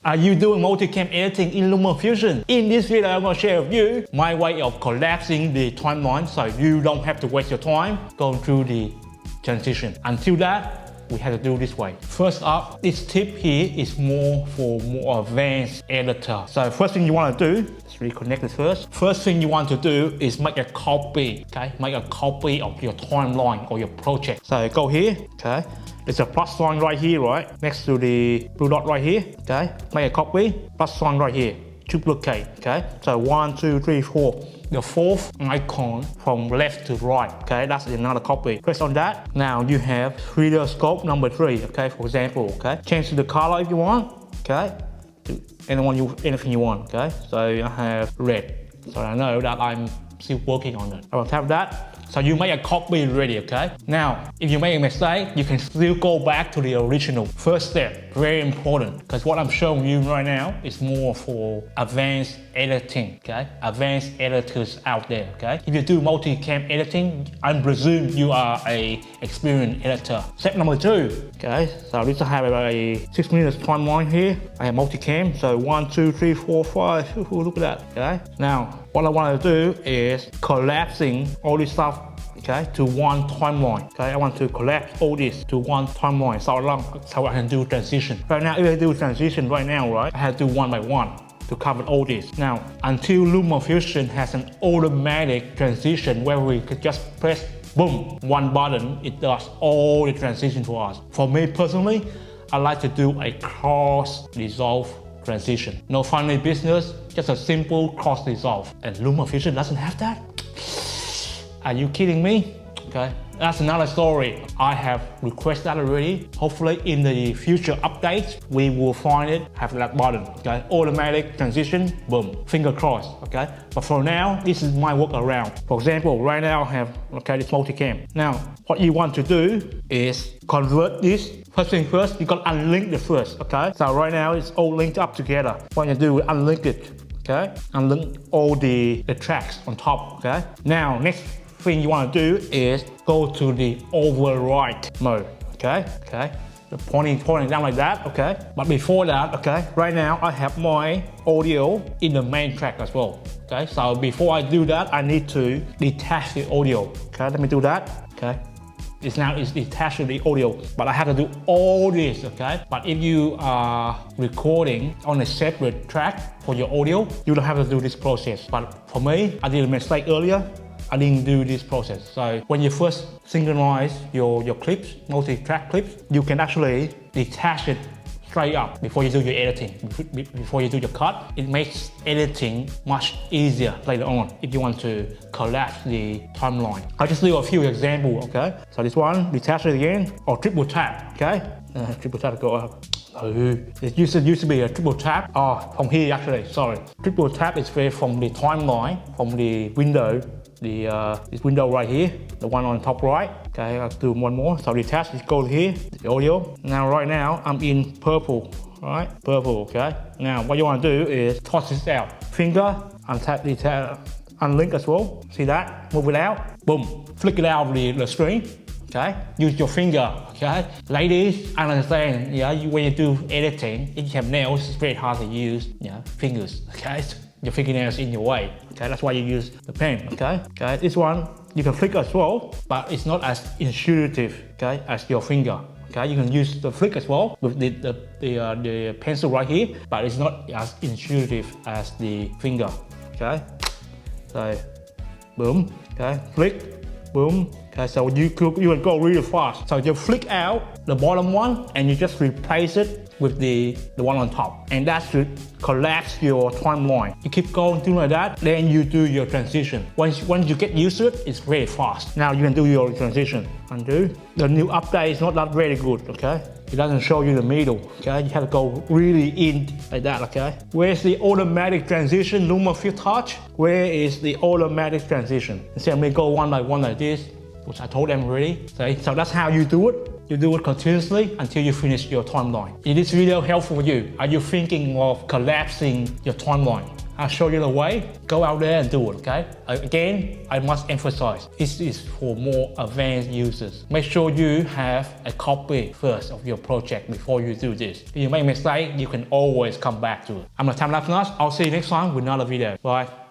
Are you doing multicam editing in Lumafusion? In this video, I'm going to share with you my way of collapsing the timeline so you don't have to waste your time going through the transition. Until that, we have to do this way. First up, this tip here is more for more advanced editor. So first thing you want to do, let's reconnect it first. First thing you want to do is make a copy, okay? Make a copy of your timeline or your project. So go here, okay? There's a plus sign right here, right? Next to the blue dot right here, okay? Make a copy, plus sign right here, duplicate, okay? So 1, 2, 3, 4. The fourth icon from left to right, okay? That's another copy. Press on that. Now you have reader scope number 3, okay? For example, okay? Change to the color if you want, okay? Anything you want, okay? So I have red. So I know that I'm still working on it. I will tap that. So you make a copy ready, okay? Now, if you make a mistake, you can still go back to the original. First step, very important, because what I'm showing you right now is more for advanced editing, okay? Advanced editors out there, okay? If you do multicam editing, I presume you are a experienced editor. Step number 2, okay? So this I have a 6 minutes timeline here. I have multicam, so 1, 2, 3, 4, 5. Ooh, look at that, okay? Now, what I want to do is collapsing all this stuff, okay, to one timeline. Okay, I want to collapse all this to one timeline so I can do transition. Right now, if I do transition right now, right, I have to do one by one to cover all this. Now, until Lumafusion has an automatic transition where we could just press boom, one button, it does all the transition for us. For me personally, I like to do a cross dissolve transition. No funny business, just a simple cross dissolve. And Lumafusion doesn't have that? Are you kidding me? Okay, that's another story. I have requested that already. Hopefully in the future updates, we will find it, have that button, okay? Automatic transition, boom, finger crossed, okay? But for now, this is my workaround. For example, right now I have, okay, this multicam. Now, what you want to do is convert this. First thing first, you got to unlink it first, okay? So right now it's all linked up together. What you do is unlink it, okay? Unlink all the tracks on top, okay? Now, next thing you want to do is go to the override mode, okay? The pointing down like that, okay? But before that, okay, right now I have my audio in the main track as well, okay? So before I do that, I need to detach the audio, okay? Let me do that, okay? It's detached to the audio, but I have to do all this, okay? But if you are recording on a separate track for your audio, you don't have to do this process. But for me, I did a mistake earlier. I didn't do this process. So when you first synchronize your clips, multi-track clips, you can actually detach it straight up before you do your editing, before you do your cut. It makes editing much easier later on if you want to collapse the timeline. I'll just do a few examples, okay? So this one, detach it again, or triple tap, okay? Triple tap to go up. It used to be a triple tap. From here actually, sorry. Triple tap is from the timeline, from the window, this window right here, the one on top right. Okay, I'll do one more. So detach, let's go here, the audio. Now right now, I'm in purple, right? Purple, okay? Now what you want to do is toss this out. Finger, untap, detach, unlink as well. See that? Move it out, boom. Flick it out of the screen, okay? Use your finger, okay? Ladies, I understand, yeah, when you do editing, if you have nails, it's very hard to use, fingers, okay? Your fingernails in your way, okay? That's why you use the pen, okay? This one, you can flick as well, but it's not as intuitive, okay, as your finger, okay? You can use the flick as well with the pencil right here, but it's not as intuitive as the finger, okay? So, boom, okay, flick, boom, okay? So you can go really fast. So you flick out the bottom one and you just replace it with the one on top, and that should collapse your timeline. You keep going through like that, then you do your transition. Once you get used to it, it's very fast. Now you can do your transition. Undo. The new update is not that very good, okay? It doesn't show you the middle, okay? You have to go really in like that, okay? Where's the automatic transition, Lumafusion Touch? Where is the automatic transition? See, I'm gonna go one by one like this, which I told them already. So that's how you do it. You do it continuously until you finish your timeline. Is this video helpful for you? Are you thinking of collapsing your timeline? I'll show you the way. Go out there and do it, okay? Again, I must emphasize, this is for more advanced users. Make sure you have a copy first of your project before you do this. If you make a mistake, you can always come back to it. I'm the TimelapseNuts. I'll see you next time with another video. Bye.